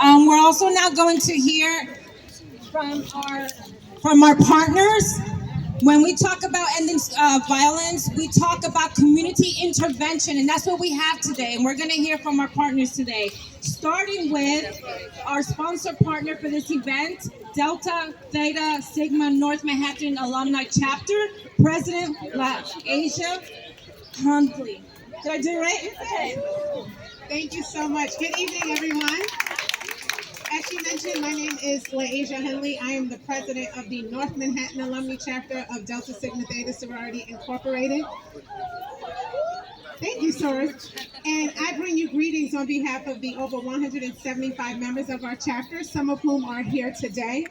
We're also now going to hear from our partners. When we talk about ending violence, we talk about community intervention, and that's what we have today. And we're going to hear from our partners today, starting with our sponsor partner for this event, Delta Theta Sigma North Manhattan Alumni Chapter, President La Asia Huntley. Did I do it right? Thank you so much. Good evening, everyone. As she mentioned, my name is LaAsia Henley. I am the president of the North Manhattan Alumni Chapter of Delta Sigma Theta Sorority Incorporated. Thank you, sir. And I bring you greetings on behalf of the over 175 members of our chapter, some of whom are here today.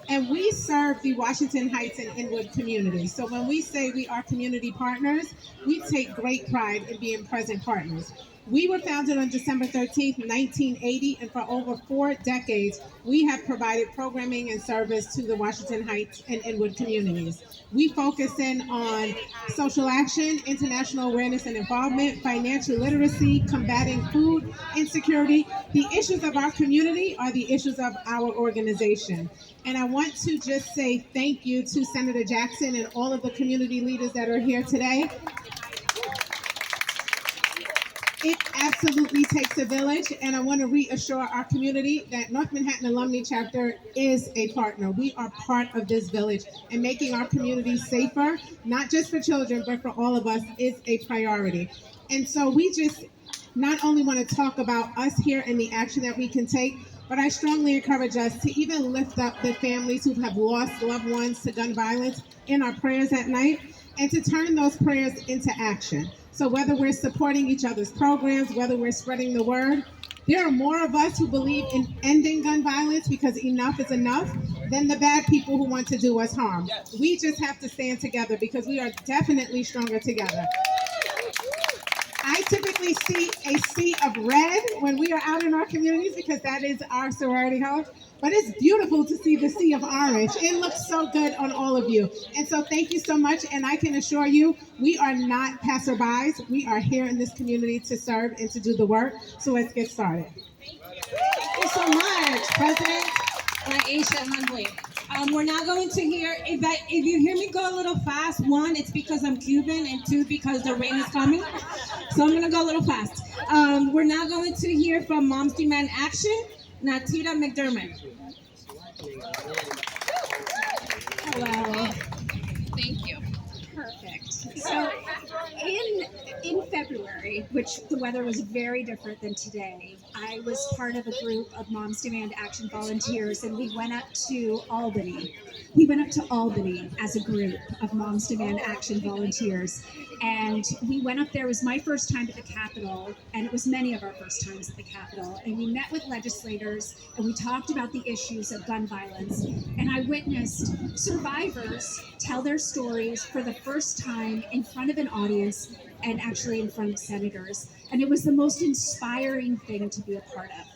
And we serve the Washington Heights and Inwood communities. So when we say we are community partners, we take great pride in being present partners. We were founded on December 13th, 1980, and for over 4 decades, we have provided programming and service to the Washington Heights and Inwood communities. We focus in on social action, international awareness and involvement, financial literacy, combating food insecurity. The issues of our community are the issues of our organization. And I want to just say thank you to Senator Jackson and all of the community leaders that are here today. It absolutely takes a village, and I want to reassure our community that North Manhattan Alumni Chapter is a partner. We are part of this village, and making our community safer, not just for children, but for all of us, is a priority. And so we just not only want to talk about us here and the action that we can take, but I strongly encourage us to even lift up the families who have lost loved ones to gun violence in our prayers at night, and to turn those prayers into action. So whether we're supporting each other's programs, whether we're spreading the word, there are more of us who believe in ending gun violence because enough is enough than the bad people who want to do us harm. We just have to stand together because we are definitely stronger together. I typically see a sea of red when we are out in our communities because that is our sorority house. But it's beautiful to see the sea of orange. It looks so good on all of you. And so thank you so much. And I can assure you, we are not passerbys. We are here in this community to serve and to do the work. So let's get started. Thank you so much, President Aisha Huntley. We're now going to hear, if you hear me go a little fast, one, it's because I'm Cuban, and two, because the rain is coming. So I'm going to go a little fast. We're now going to hear from Moms Demand Action, Natita McDermott. Hello. Thank you. Perfect. So in February, which the weather was very different than today, I was part of a group of Moms Demand Action volunteers, and we went up to Albany. We went up to Albany as a group of Moms Demand Action volunteers. And we went up there. It was my first time at the Capitol, and it was many of our first times at the Capitol. And we met with legislators, and we talked about the issues of gun violence. And I witnessed survivors tell their stories for the first time in front of an audience, and actually in front of senators. And it was the most inspiring thing to be a part of.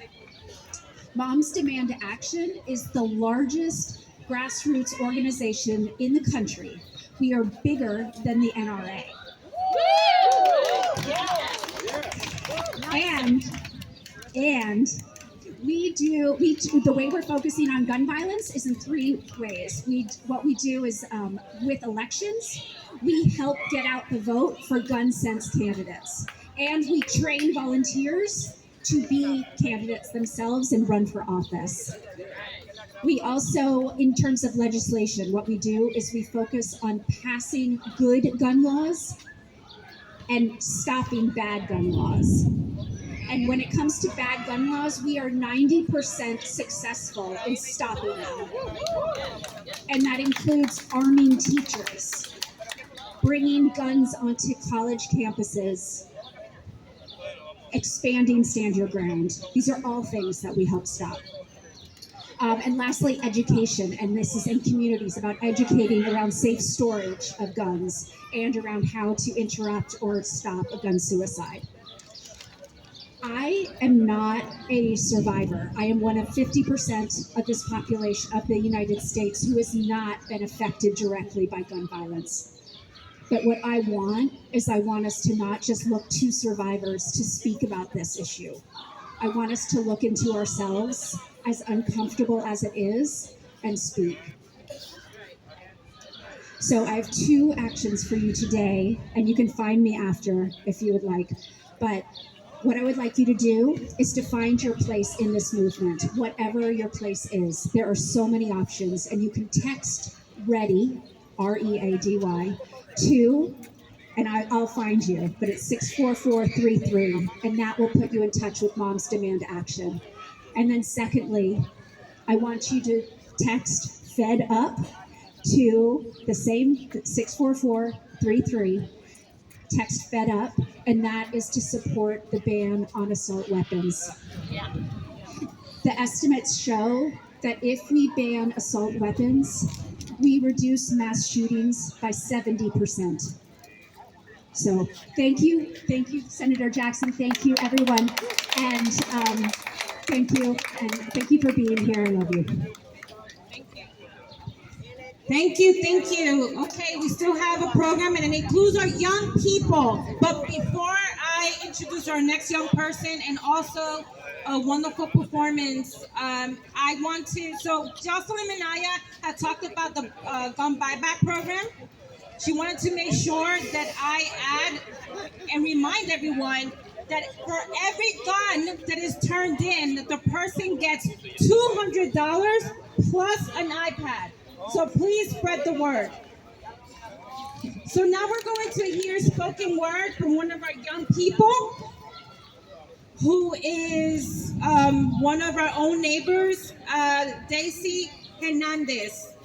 Moms Demand Action is the largest grassroots organization in the country. We are bigger than the NRA. And the way we're focusing on gun violence is in 3 ways. What we do is with elections, we help get out the vote for gun sense candidates, and we train volunteers to be candidates themselves and run for office. We also, in terms of legislation, what we do is we focus on passing good gun laws and stopping bad gun laws. And when it comes to bad gun laws, we are 90% successful in stopping them. And that includes arming teachers, bringing guns onto college campuses, expanding Stand Your Ground. These are all things that we help stop. And lastly, education, and this is in communities, about educating around safe storage of guns and around how to interrupt or stop a gun suicide. I am not a survivor. I am one of 50% of this population of the United States who has not been affected directly by gun violence. But what I want is I want us to not just look to survivors to speak about this issue. I want us to look into ourselves, as uncomfortable as it is, and speak. So I have 2 actions for you today, and you can find me after if you would like. But what I would like you to do is to find your place in this movement, whatever your place is. There are so many options, and you can text READY, READY, to, and I'll find you, but it's 64433, and that will put you in touch with Moms Demand Action. And then secondly, I want you to text FED UP to the same 64433. Text FED UP, and that is to support the ban on assault weapons. The estimates show that if we ban assault weapons, we reduce mass shootings by 70%. So thank you, Senator Jackson. Thank you, everyone, and thank you for being here. I love you. Thank you, thank you. Okay, we still have a program and it includes our young people. But before I introduce our next young person and also a wonderful performance, I want to, so Jocelyn Minaya had talked about the gun buyback program. She wanted to make sure that I add and remind everyone that for every gun that is turned in, the person gets $200 plus an iPad. So please spread the word. So now we're going to hear spoken word from one of our young people who is one of our own neighbors, Daisy Hernandez.